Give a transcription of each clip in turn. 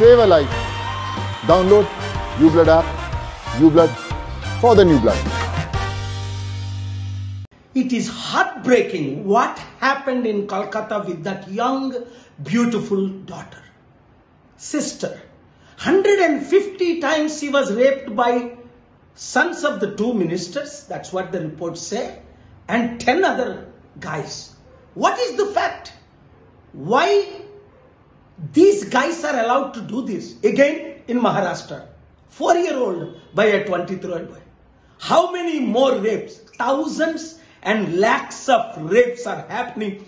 Save a life. Download UBlood app. UBlood for the new blood. It is heartbreaking what happened in Kolkata with that young, beautiful daughter. Sister. 150 times she was raped by sons of the two ministers. That's what the reports say. And 10 other guys. What is the fact? Why these guys are allowed to do this? Again in Maharashtra. 4-year-old by a 23-year-old boy. How many more rapes? Thousands and lakhs of rapes are happening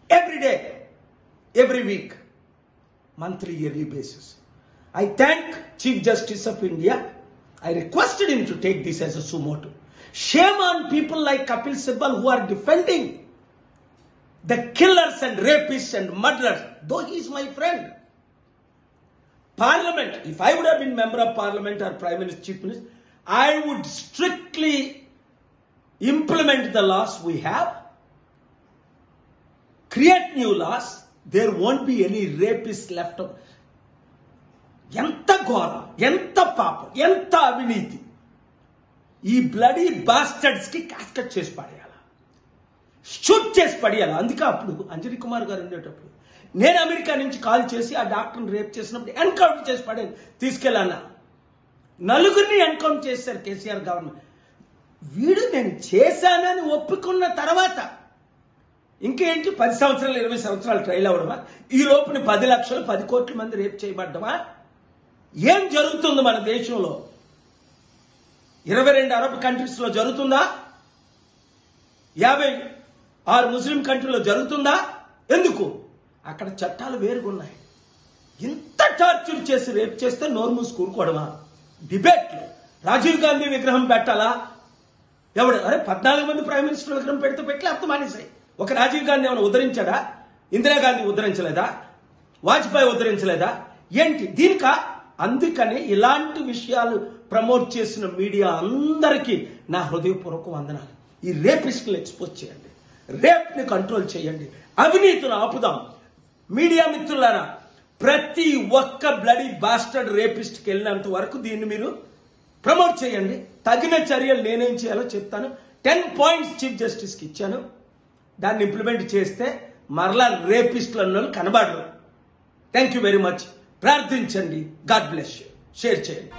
every day, every week, monthly, yearly basis. I thank Chief Justice of India. I requested him to take this as a suo motu. Shame on people like Kapil Sibal who are defending the killers and rapists and murderers, though he is my friend. Parliament, if I would have been member of Parliament or Prime Minister, Chief Minister, I would strictly implement the laws we have, create new laws, there won't be any rapists left over. Yanta ghora, yanta papa, yanta aviniti. Ee bloody bastards ki casket chesi padeyala. Shoot chesi padeyala. Andika appudu Anjali Kumar garu undetappudu నేను America నుంచి call చేసి ఆ డాక్టర్ని rape చేసినప్పుడు encounter చేసి పడేది తీసుకెళ్ళానా. నలుగురిని encounter చేశారు కేసీఆర్ గవర్నమెంట్. వీడు నేను చేశానని ఒప్పుకున్న తర్వాత ఇంకేంటి 10 సంవత్సరాలు 20 సంవత్సరాలు ట్రైల్ అవ్వడమా? ఈ లోపుని 10 లక్షలు 10 కోట్ల మంది రేప్ చేయబడ్డమా? ఏం జరుగుతుంది మన దేశంలో? 22 అరబ్ కంట్రీస్ లో జరుగుతుందా? 56 ముస్లిం కంట్రీలో జరుగుతుందా? ఎందుకు? అక్కడ చట్టాలు వేరుగున్నాయి. ఇంత టార్చర్ చేసి రేప్ చేస్తే నోరు మూసి కూరుకోవడమా? డిబేట్లు రాజీవ్ గాంధీ విగ్రహం పెట్టాలా? ఎవడు? అరే 14 మంది ప్రైమ్ మినిస్టర్ విగ్రహం పెడితే పెట్టి అర్థం మానేసాయి. ఒక రాజీవ్ గాంధీ ఏమైనా ఉద్ధరించాడా? ఇందిరాగాంధీ ఉద్ధరించలేదా? వాజ్పేయి ఉద్ధరించలేదా? ఏంటి దీనిక? అందుకని ఇలాంటి విషయాలు ప్రమోట్ చేసిన మీడియా అందరికీ నా హృదయపూర్వక వందనాలు. ఈ రేపిస్టులు ఎక్స్పోజ్ చేయండి, రేప్ ని కంట్రోల్ చేయండి, అవినీతిని ఆపుదాం. మీడియా మిత్రులారా, ప్రతి ఒక్క బ్లడీ బాస్టర్డ్ రేపిస్ట్కి వెళ్ళినంత వరకు దీన్ని మీరు ప్రమోట్ చేయండి. తగిన చర్యలు నేనేం చేయాలో చెప్తాను. 10 పాయింట్స్ చీఫ్ జస్టిస్కి ఇచ్చాను. దాన్ని ఇంప్లిమెంట్ చేస్తే మరలా రేపిస్టులు అన్న వాళ్ళు కనబడరు. Thank you very much. ప్రార్థించండి. God bless you. షేర్ చేయండి.